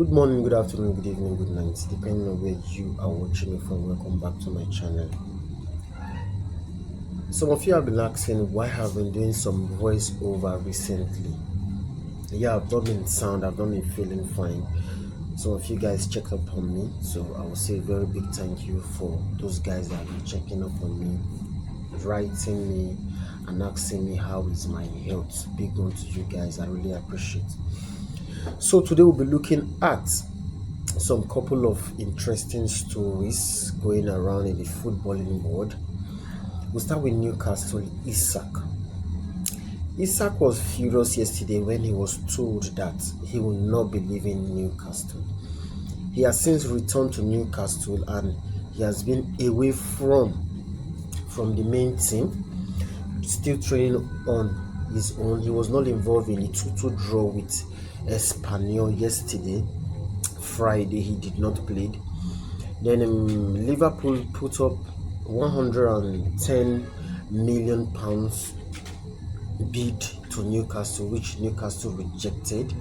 Good morning, good afternoon, good evening, good night, depending on where you are watching me from. Welcome back to my channel. Some of you have been asking why I've been doing some voiceover recently. Yeah, I've not been sound, I've not been feeling fine. Some of you guys checked up on me, so I will say a very big thank you for those guys that have been checking up on me, writing me, and asking me how is my health. Big one to you guys, I really appreciate. So today we'll be looking at some couple of interesting stories going around in the footballing world. We'll start with Newcastle. Isak was furious yesterday when he was told that he will not be leaving Newcastle. He has since returned to Newcastle and he has been away from the main team, still training on his own. He was not involved in the 2-2 draw with Espanyol yesterday. Friday he did not play. Then Liverpool put up 110 million pounds bid to Newcastle, which Newcastle rejected.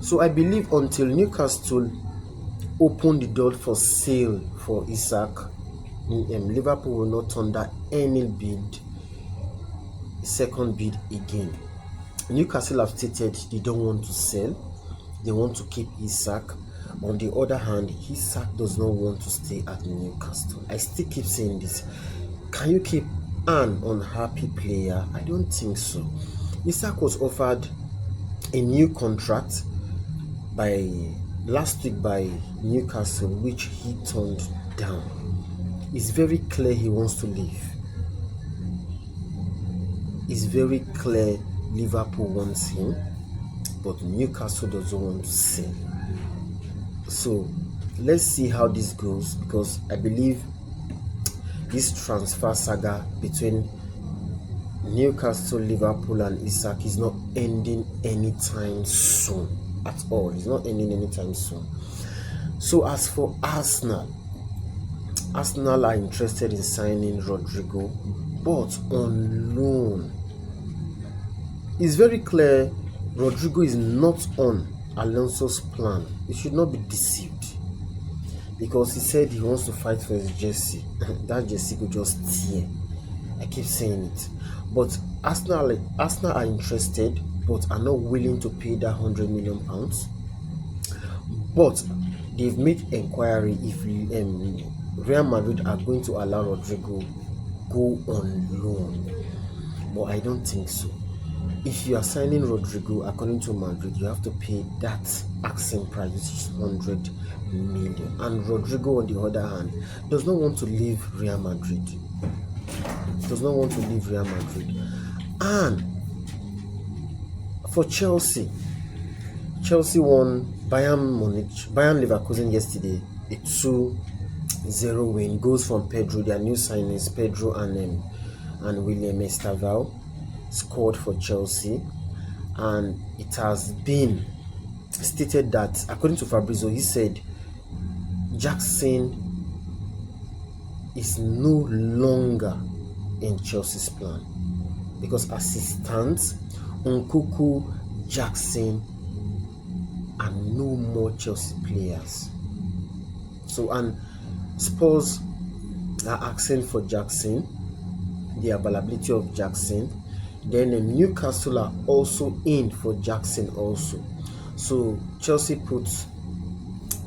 So I believe until Newcastle open the door for sale for Isak, Liverpool will not tender any second bid again. Newcastle have stated they don't want to sell, they want to keep Isak. On the other hand, Isak does not want to stay at Newcastle. I still keep saying this. Can you keep an unhappy player? I don't think so. Isak was offered a new contract last week by Newcastle, which he turned down. It's very clear he wants to leave. It's very clear Liverpool wants him, but Newcastle doesn't want to sell. So let's see how this goes, because I believe this transfer saga between Newcastle, Liverpool, and Isak is not ending anytime soon at all. It's not ending anytime soon. So as for Arsenal are interested in signing Rodrigo, but on loan. It's very clear Rodrigo is not on Alonso's plan. You should not be deceived, because he said he wants to fight for his jersey. That jersey could just tear. I keep saying it. But Arsenal are interested, but are not willing to pay that 100 million pounds. But they've made inquiry if Real Madrid are going to allow Rodrigo go on loan. But I don't think so. If you are signing Rodrigo, according to Madrid, you have to pay that asking price, which is 100 million. And Rodrigo, on the other hand, does not want to leave Real Madrid. And for Chelsea won Bayern Leverkusen yesterday, a 2-0 win. Goals from Pedro, their new signings, Pedro and William Estavao, scored for Chelsea. And it has been stated that, according to Fabrizio, he said Jackson is no longer in Chelsea's plan, because as it stands, Nkunku, Jackson are no more Chelsea players. So, and Spurs are asking for Jackson, the availability of Jackson. Then Newcastle are also in for Jackson also. So Chelsea puts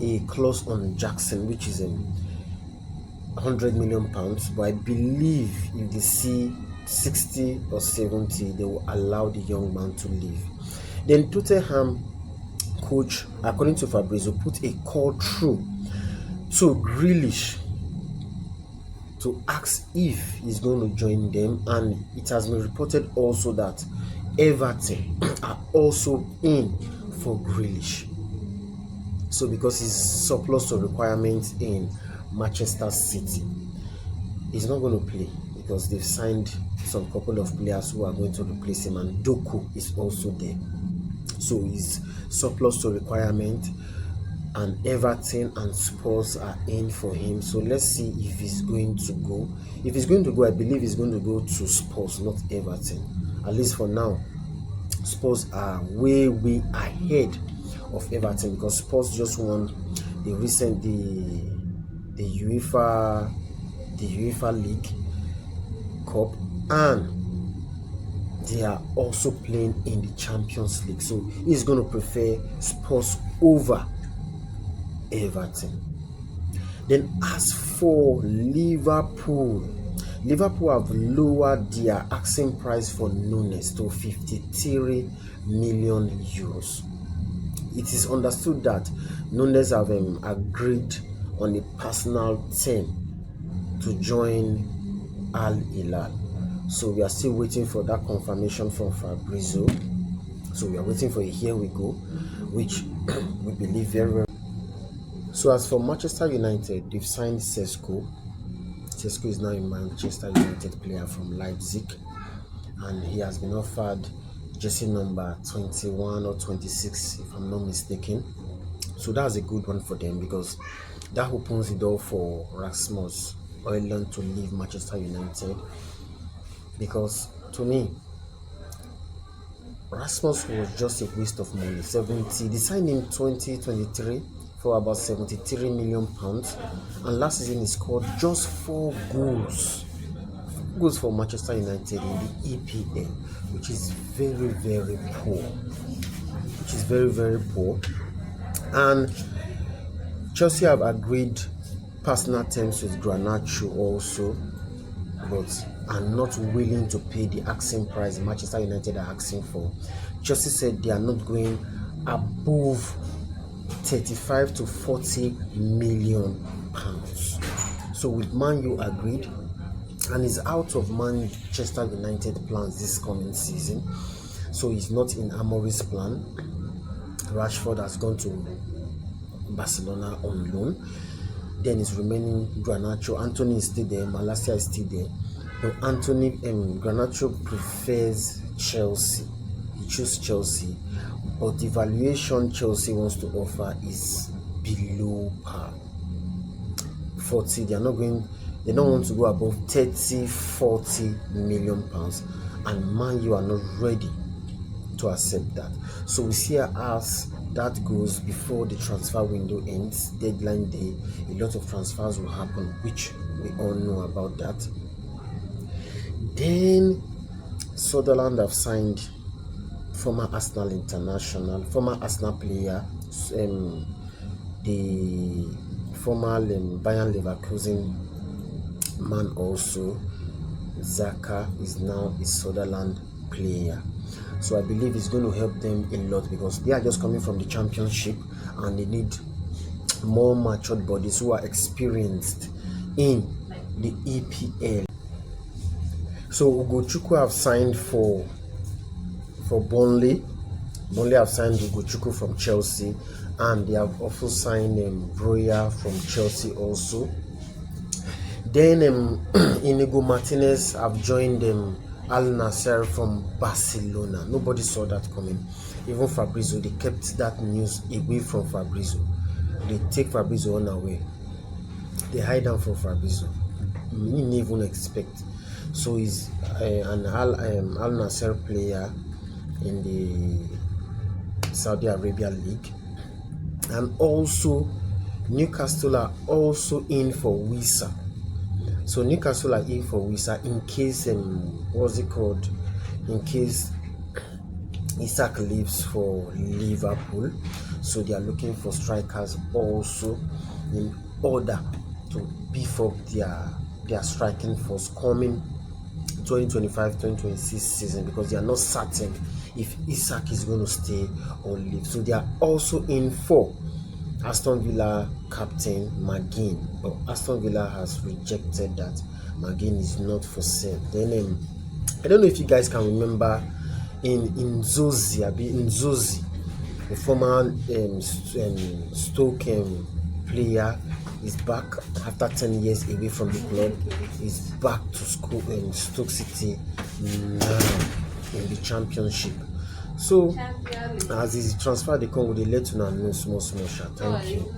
a clause on Jackson, which is 100 million pounds. But I believe if they see 60 or 70, they will allow the young man to leave. Then Tottenham coach, according to Fabrizio, put a call through to Grealish to ask if he's going to join them. And it has been reported also that Everton are also in for Grealish. So because he's surplus to requirements in Manchester City, he's not going to play, because they've signed some couple of players who are going to replace him, and Doku is also there. So he's surplus to requirement, and Everton and Spurs are in for him. So let's see if he's going to go. If he's going to go, I believe he's going to go to Spurs, not Everton. At least for now, Spurs are way ahead of Everton, because Spurs just won the UEFA League Cup, and they are also playing in the Champions League. So he's going to prefer Spurs over Everton. Then as for Liverpool have lowered their asking price for Núñez to 53 million euros. It is understood that Núñez have agreed on a personal term to join Al Hilal. So we are still waiting for that confirmation from Fabrizio. So we are waiting for a here we go, which we believe very well. So as for Manchester United, they've signed Sesko. Sesko is now a Manchester United player from Leipzig, and he has been offered jersey number 21 or 26 if I'm not mistaken. So that's a good one for them, because that opens the door for Rasmus Højlund to leave Manchester United. Because to me, Rasmus was just a waste of money. They signed him 2023 for about £73 million, and last season he scored just 4 goals for Manchester United in the EPL, which is very, very poor. And Chelsea have agreed personal terms with Garnacho also, but are not willing to pay the asking price Manchester United are asking for. Chelsea said they are not going above 35 to 40 million pounds. So with Man U agreed, and is out of Manchester United plans this coming season. So he's not in Amorim's plan. Rashford has gone to Barcelona on loan. Then is remaining Garnacho. Anthony is still there. Malacia is still there. But Garnacho prefers Chelsea. He chose Chelsea, but the valuation Chelsea wants to offer is below par. 40. They don't want to go above 30-40 million pounds, and Man U are not ready to accept that. So we see as that goes before the transfer window ends, deadline day. A lot of transfers will happen, which we all know about that. Then Sunderland have signed former Arsenal player, the former Bayern Leverkusen man also. Xhaka is now a Sunderland player. So I believe it's going to help them a lot, because they are just coming from the Championship and they need more matured bodies who are experienced in the EPL. So Ugochukwu have signed for Burnley. Burnley have signed Ugochukwu from Chelsea, and they have also signed Broya from Chelsea also. Then Inigo Martinez have joined Al Nassr from Barcelona. Nobody saw that coming. Even Fabrizio, they kept that news away from Fabrizio. They take Fabrizio unaware. They hide down from Fabrizio. He didn't even expect. So he's an Al Nassr player in the Saudi Arabia League. And also Newcastle are also in for Wissa. So Newcastle are in for Wissa in case in case Isak leaves for Liverpool. So they are looking for strikers also in order to beef up their striking force coming 2025-2026 season, because they are not certain if Isak is going to stay or leave. So they are also in for Aston Villa captain McGinn, but Aston Villa has rejected that. McGinn is not for sale. Then I don't know if you guys can remember in Nzozi, the former Stoke player is back after 10 years away from the club. Is back to school in Stoke City now in the Championship. So as his transfer they come with a let you know small shot. Thank you.